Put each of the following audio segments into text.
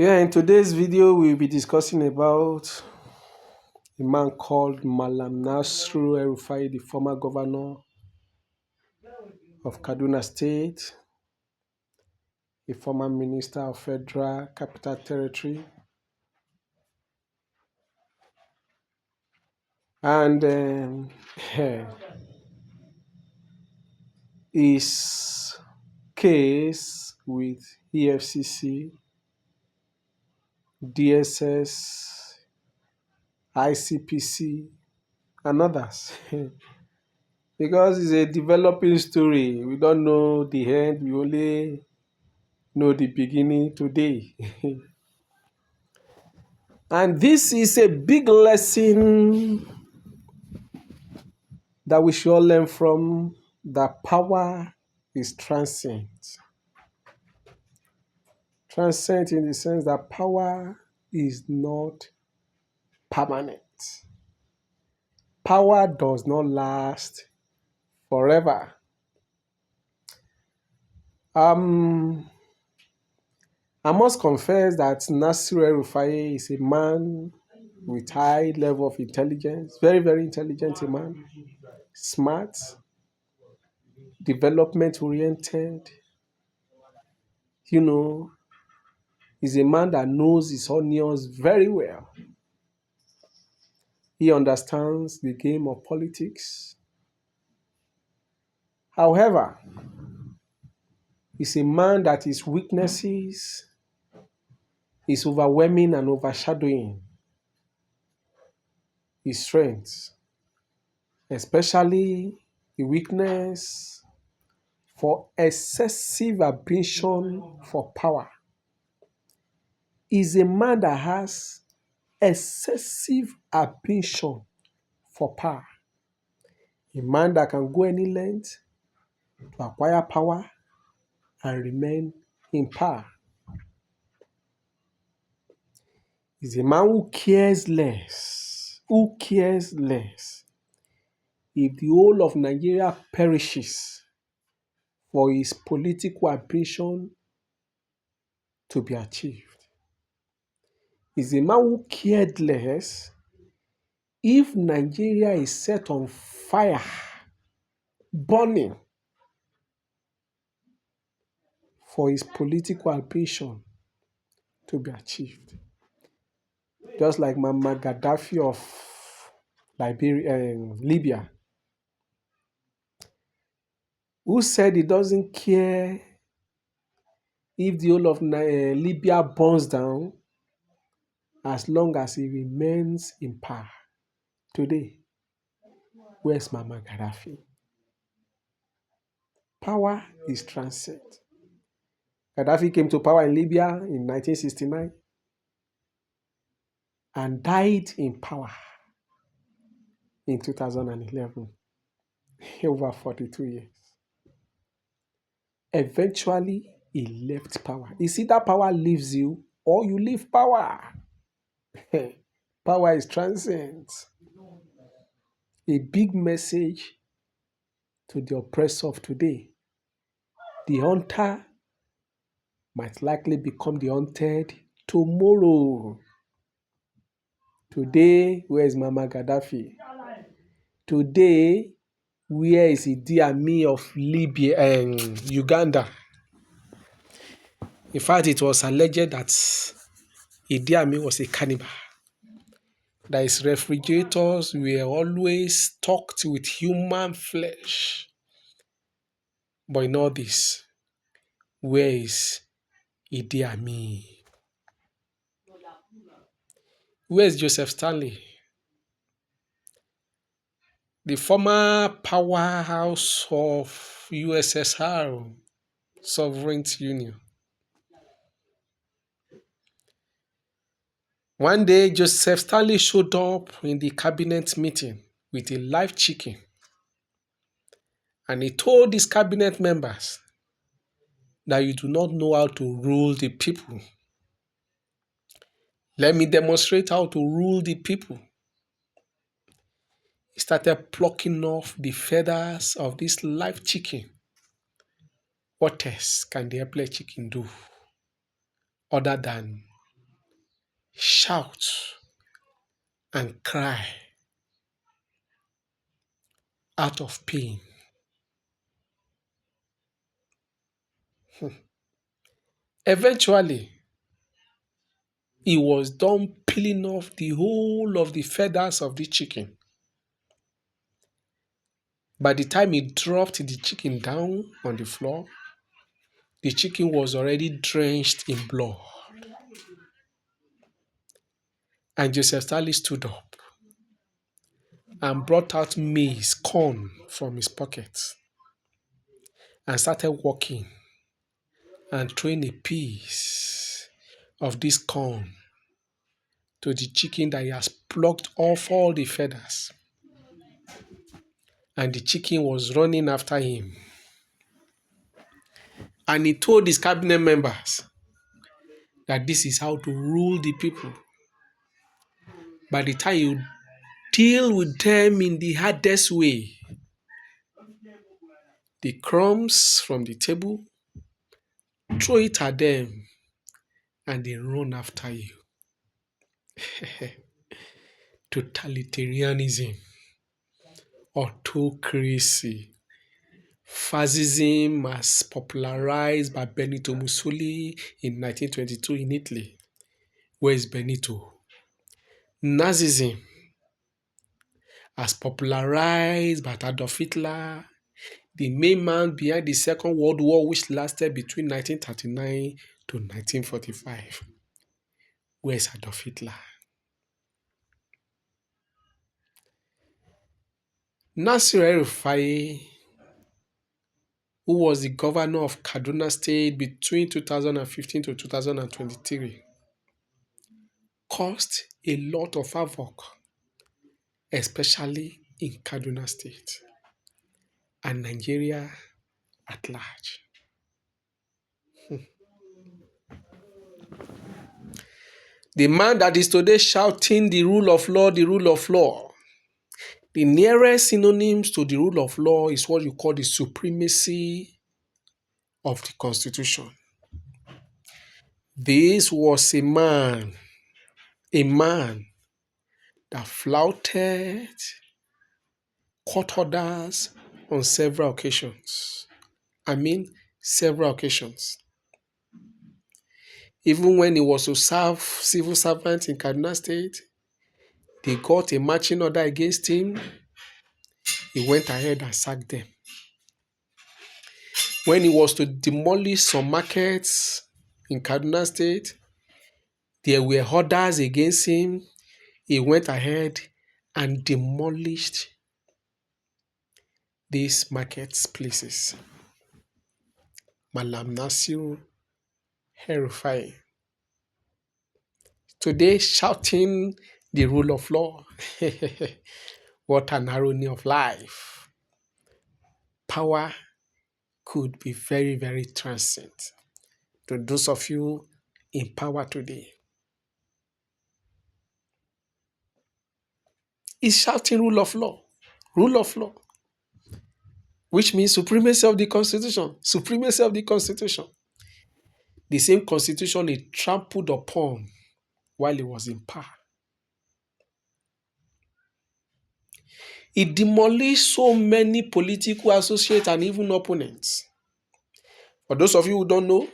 Yeah, in today's video, we'll be discussing about a man called Malam Nasru Rufai, the former governor of Kaduna State, a former minister of Federal Capital Territory, and his case with EFCC, DSS, ICPC, and others. Because it's a developing story. We don't know the end, we only know the beginning today. And this is a big lesson that we should all learn from, that power is transient. Transient in the sense that power is not permanent. Power does not last forever. I must confess that Nasir El-Rufai is a man with high level of intelligence, very, very intelligent a man, smart, development oriented. He's a man that knows his onions very well. He understands the game of politics. However, he's a man that his weaknesses is overwhelming and overshadowing his strengths, especially the weakness for excessive ambition for power. Is a man that has excessive ambition for power. A man that can go any length to acquire power and remain in power. Is a man who cares less if the whole of Nigeria perishes for his political ambition to be achieved. Is a man who cared less if Nigeria is set on fire, burning, for his political ambition to be achieved. Just like Muammar Gaddafi of Libya, who said he doesn't care if the whole of Libya burns down as long as he remains in power. Today, where's Muammar Gaddafi? Power is transient. Gaddafi came to power in Libya in 1969 and died in power in 2011, over 42 years. Eventually, he left power. You see, that power leaves you or you leave power. Power is transient. A big message to the oppressor of today. The hunter might likely become the hunted tomorrow. Today, where is Muammar Gaddafi? Today, where is Idi Amin of Libya and Uganda? In fact, it was alleged that Idi Amin was a cannibal. That his refrigerators were always stocked with human flesh. But in all this, where is Idi Amin? Where is Joseph Stanley? The former powerhouse of USSR, Sovereignty Union. One day, Joseph Stanley showed up in the cabinet meeting with a live chicken. And he told his cabinet members that you do not know how to rule the people. Let me demonstrate how to rule the people. He started plucking off the feathers of this live chicken. What else can the helpless chicken do other than shout, and cry out of pain. Eventually, he was done peeling off the whole of the feathers of the chicken. By the time he dropped the chicken down on the floor, the chicken was already drenched in blood. And Joseph Stanley stood up and brought out maize, corn from his pocket and started walking and throwing a piece of this corn to the chicken that he has plucked off all the feathers. And the chicken was running after him. And he told his cabinet members that this is how to rule the people. By the time you deal with them in the hardest way, the crumbs from the table, throw it at them, and they run after you. Totalitarianism, autocracy, fascism as popularized by Benito Mussolini in 1922 in Italy. Where is Benito? Nazism as popularized by Adolf Hitler, the main man behind the Second World War, which lasted between 1939 to 1945. Where is Adolf Hitler? Nasir Rufai, who was the governor of Kaduna State between 2015 to 2023, caused a lot of havoc, especially in Kaduna State and Nigeria at large. The man that is today shouting the rule of law, the rule of law, the nearest synonyms to the rule of law is what you call the supremacy of the Constitution. This was a man that flouted court orders on several occasions. Several occasions. Even when he was to serve civil servant in Kaduna State, they got a marching order against him. He went ahead and sacked them. When he was to demolish some markets in Kaduna State, there were orders against him. He went ahead and demolished these marketplaces. Malam Nasir Rufai. Today, shouting the rule of law. What an irony of life. Power could be very, very transient. To those of you in power today, is shouting rule of law, which means supremacy of the Constitution, supremacy of the Constitution. The same Constitution he trampled upon while he was in power. He demolished so many political associates and even opponents. For those of you who don't know,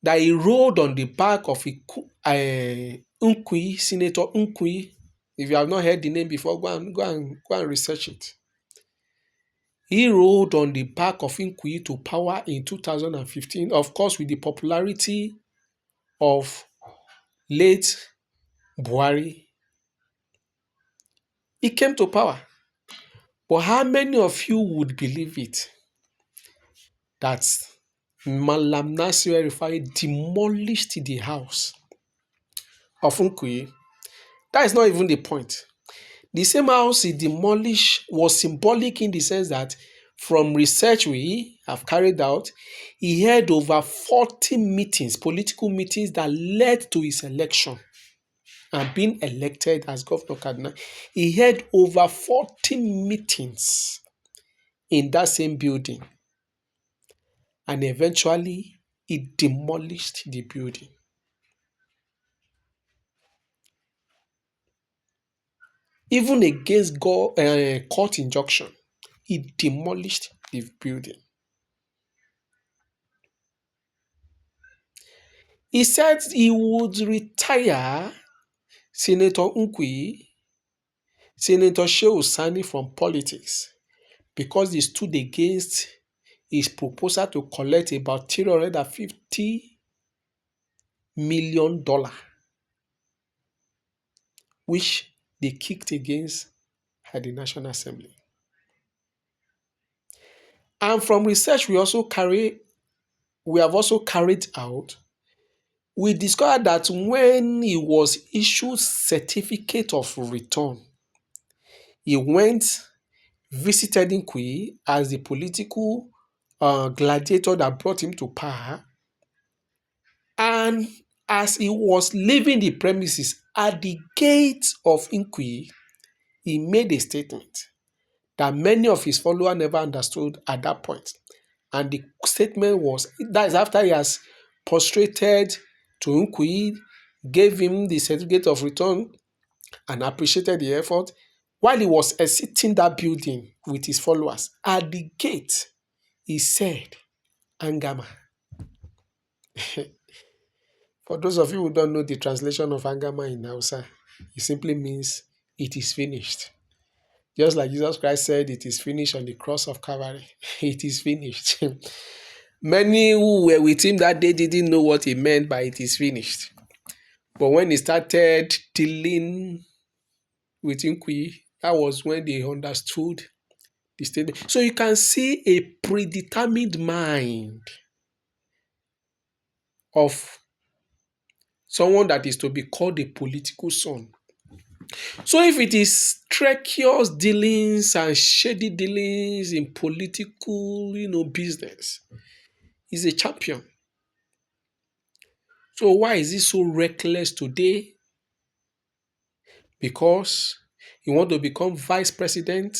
that he rode on the back of Nkui, Senator Nkui. If you have not heard the name before, go and research it. He rode on the back of Nkui to power in 2015, of course, with the popularity of late Buhari. He came to power. But how many of you would believe it that Malam Nasir Rufai demolished the house of Nkui? That is not even the point. The same house he demolished was symbolic in the sense that from research we have carried out, he had over 40 meetings, political meetings that led to his election and being elected as governor of Kaduna. He had over 40 meetings in that same building. And eventually, he demolished the building. Even against court injunction, he demolished the building. He said he would retire Senator Nkwi, Senator Shehu Sani from politics because he stood against his proposal to collect about $350 million, which they kicked against at the National Assembly. And from research we have also carried out, we discovered that when he was issued certificate of return, he went, visited Nkwi as the political gladiator that brought him to power. And as he was leaving the premises at the gate of Nkwi, he made a statement that many of his followers never understood at that point. And the statement was, that is after he has prostrated to Nkwi, gave him the certificate of return, and appreciated the effort. While he was exiting that building with his followers, at the gate, he said, Angama. For those of you who don't know the translation of Angama in Hausa, it simply means it is finished. Just like Jesus Christ said, it is finished on the cross of Calvary. It is finished. Many who were with him that day didn't know what he meant by it is finished. But when he started dealing with Nkwi, that was when they understood the statement. So you can see a predetermined mind of someone that is to be called a political son. So if it is treacherous dealings and shady dealings in political, business, he's a champion. So why is he so reckless today? Because you want to become vice president,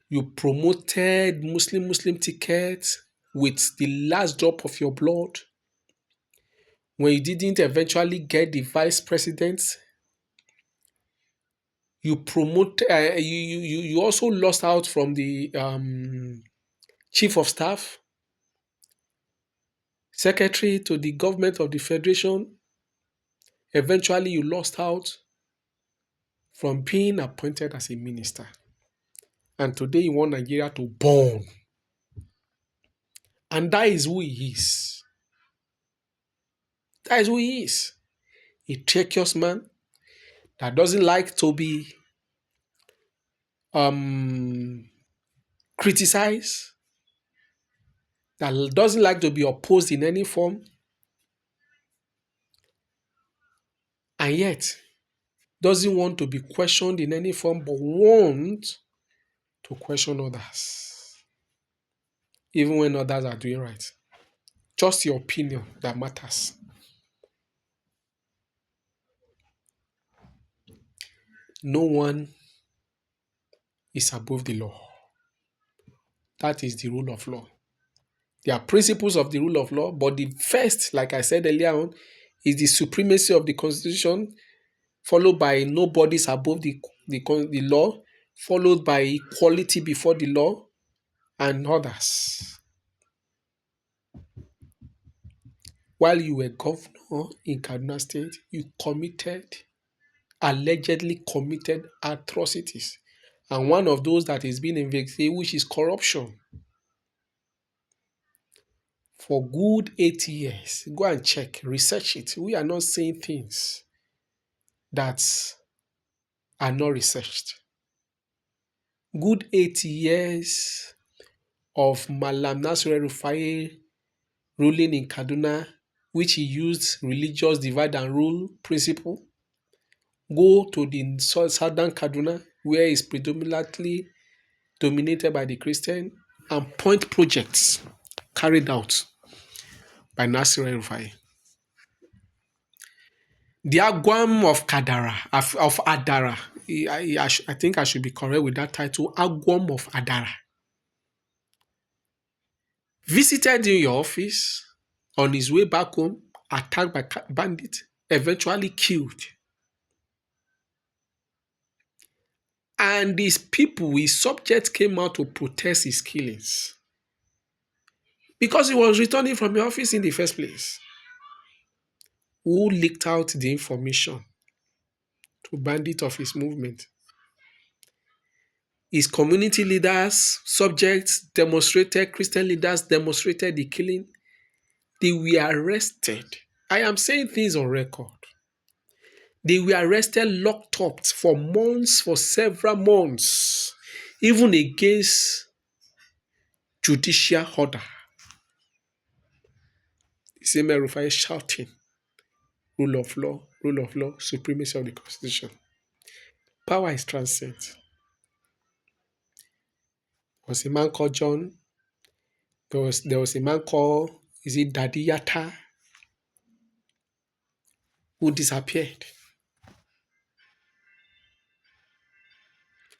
you promoted Muslim tickets with the last drop of your blood. When you didn't eventually get the vice president, you you also lost out from the chief of staff, secretary to the government of the federation. Eventually, you lost out from being appointed as a minister. And today you want Nigeria to burn. And that is who he is. That is who he is. A treacherous man that doesn't like to be criticized, that doesn't like to be opposed in any form, and yet doesn't want to be questioned in any form, but wants to question others, even when others are doing right. Just your opinion that matters. No one is above the law. That is the rule of law. There are principles of the rule of law, but the first, like I said earlier on, is the supremacy of the Constitution, followed by nobody's above the law, followed by equality before the law, and others. While you were governor in Kaduna State, you allegedly committed atrocities. And one of those that is being investigated, which is corruption. For good 8 years, go and check, research it. We are not saying things that are not researched. Good 8 years of Malam Nasir Rufai ruling in Kaduna, which he used religious divide and rule principle. Go to the southern Kaduna, where it's predominantly dominated by the Christian, and point projects carried out by Nasir Rufai. The Agwam of Adara, I think I should be correct with that title, Agwam of Adara, visited in your office on his way back home, attacked by bandits, eventually killed. And these people, his subjects came out to protest his killings because he was returning from the office in the first place. Who leaked out the information to bandit of his movement? His community leaders, subjects demonstrated, Christian leaders demonstrated the killing. They were arrested. I am saying things on record. They were arrested, locked up for months, for several months, even against judicial order. The same Rufai shouting, rule of law, supremacy of the constitution. Power is transient. There was a man called John. There was a man called, is it Daddy Yata, who disappeared.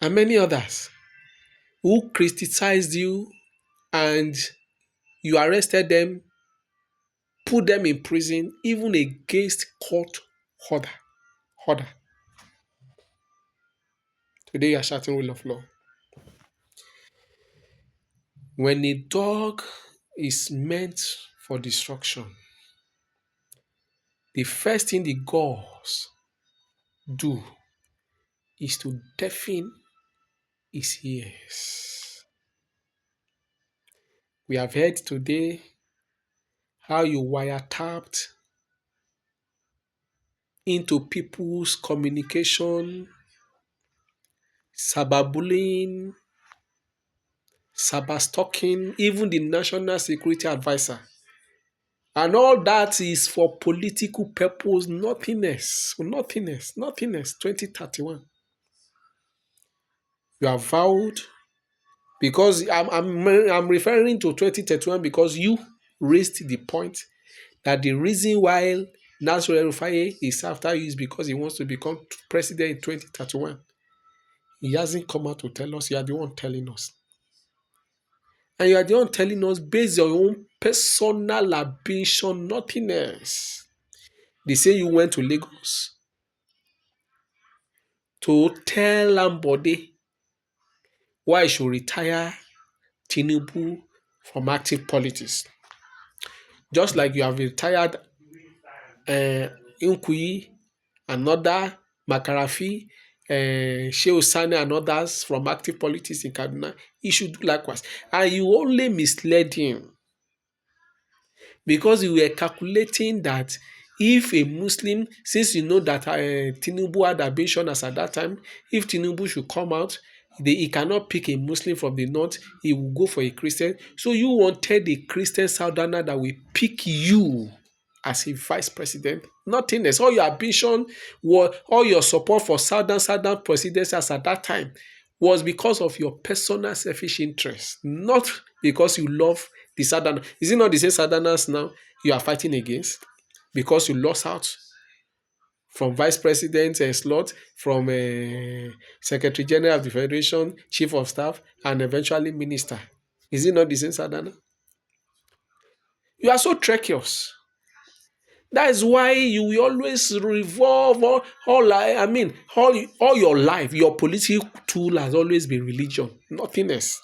And many others who criticized you and you arrested them, put them in prison, even against court order. Order. Today you are shouting rule of law. When a dog is meant for destruction, the first thing the gods do is to deafen his ears. We have heard today how you wiretapped into people's communication, cyberbullying, cyberstalking, even the National Security Advisor. And all that is for political purpose, nothing else. 2031. You have vowed, because I'm referring to 2031 because you raised the point that the reason why Nasser Rufai is after you is because he wants to become president in 2031. He hasn't come out to tell us. You are the one telling us. And you are the one telling us based on your own personal ambition, nothing else. They say you went to Lagos to tell Lambode why he should retire Tinubu from active politics. Just like you have retired Nkuyi, another Makarafi, Shehu Sani and others from active politics in Kaduna, he should do likewise. And you only misled him because you were calculating that if a Muslim, since you know that Tinubu had ambition as at that time, if Tinubu should come out, he cannot pick a Muslim from the north, he will go for a Christian. So you wanted a Christian southerner that will pick you as a vice president. Nothing else. All your ambition, all your support for southern presidency as at that time was because of your personal selfish interest, not because you love the southerners. Is it not the same southerners now you are fighting against? Because you lost out from vice president slot, from secretary general of the federation, chief of staff, and eventually minister. Is it not the same southerner? You are so treacherous. That is why you will always revolve all your life. Your political tool has always been religion, nothing else.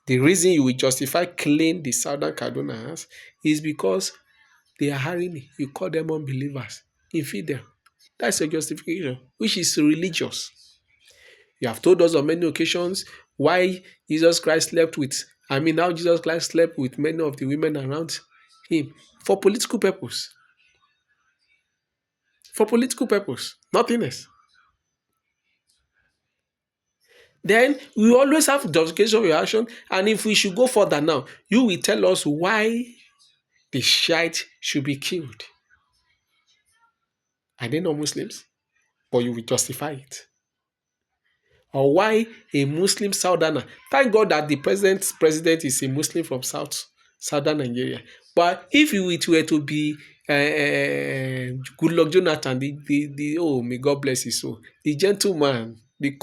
The reason you will justify killing the southern Kadunans is because they are harrying. You call them unbelievers, infidel. That's a justification, which is religious. You have told us on many occasions why Jesus Christ slept with, how Jesus Christ slept with many of the women around him for political purpose. For political purpose, nothing else. Then we always have justification of your action, and if we should go further now, you will tell us why the Shiite should be killed. Are they not Muslims? But you will justify it. Or why a Muslim southerner? Thank God that the president is a Muslim from southern Nigeria. But if it were to be Goodluck Jonathan, may God bless his soul, the gentleman, the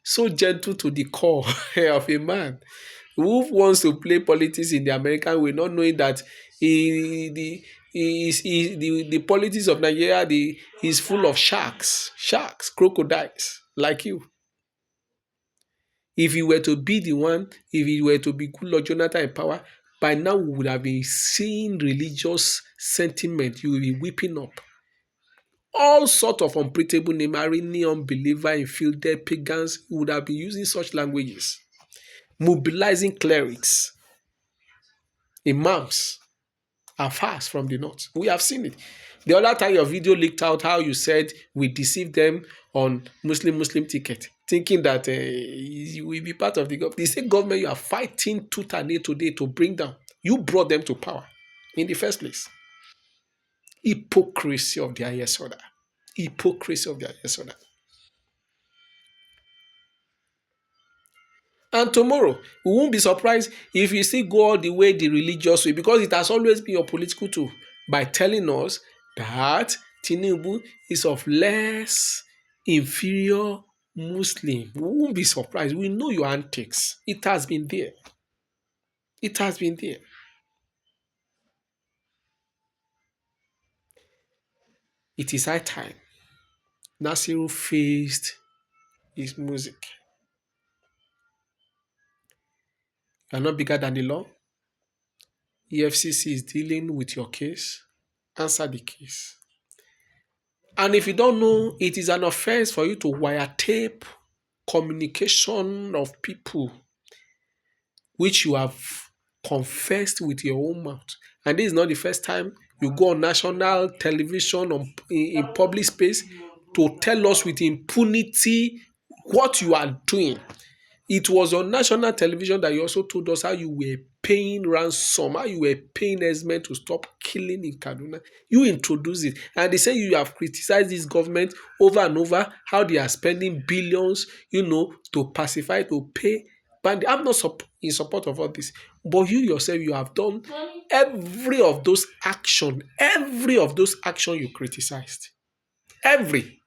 so gentle to the core of a man, Who wants to play politics in the American way, not knowing that the politics of Nigeria is full of sharks, crocodiles like you. If you were to be the one, if you were to be Goodluck Jonathan in power, by now we would have been seeing religious sentiment. You will be whipping up all sort of unpredictable name, Iranian unbeliever, infidel, pagans would have been using such languages, mobilizing clerics, imams, and fast from the north. We have seen it. The other time your video leaked out how you said we deceived them on Muslim ticket, thinking that you will be part of the government. The same government you are fighting tooth and nail today to bring down, you brought them to power in the first place. Hypocrisy of the highest order. Hypocrisy of the highest order. And tomorrow, we won't be surprised if you still go all the way the religious way, because it has always been your political tool by telling us that Tinubu is of less inferior Muslim. We won't be surprised. We know your antics. It has been there. It has been there. It is high time Nasiru faced his music. You are not bigger than the law. EFCC is dealing with your case. Answer the case. And if you don't know, it is an offense for you to wiretape communication of people which you have confessed with your own mouth. And this is not the first time you go on national television in public space to tell us with impunity what you are doing. It was on national television that you also told us how you were paying ransom, how you were paying herdsmen to stop killing in Kaduna. You introduced it. And they say you have criticized this government over and over, how they are spending billions, to pacify, to pay. But I'm not in support of all this. But you yourself, you have done every of those action you criticized. Every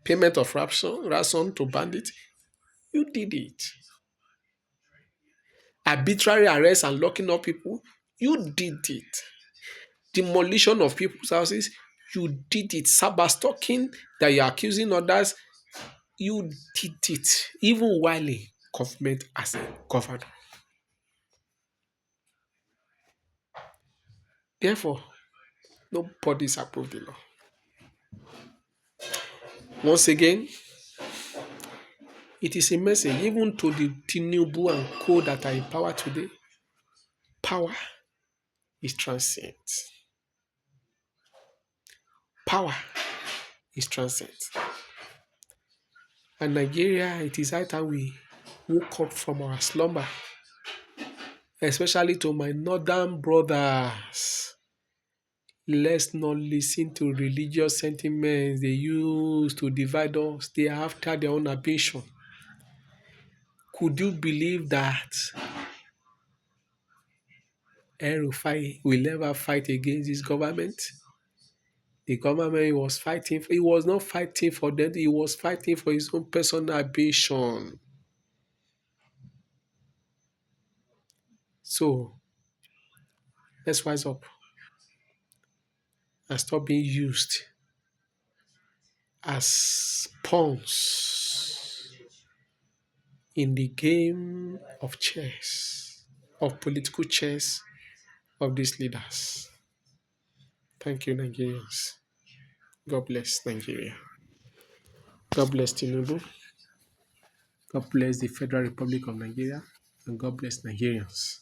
payment of ransom to bandits, you did it. Arbitrary arrest and locking up people, you did it. Demolition of people's houses, you did it. Cyberstalking that you're accusing others, you did it. Even while in government as a governor. Therefore, nobody's approved the law. Once again, it is a message even to the Tinubu and co that are in power today. Power is transient. Power is transient. And Nigeria, it is high time we woke up from our slumber, especially to my northern brothers. Let's not listen to religious sentiments they use to divide us. They are after their own ambition. Could you believe that Rufai will ever fight against this government? The government he was fighting for, he was not fighting for them, he was fighting for his own personal ambition. So let's rise up and stop being used as pawns in the game of chess, of political chess of these leaders. Thank you, Nigerians. God bless Nigeria. God bless Tinubu. God bless the Federal Republic of Nigeria. And God bless Nigerians.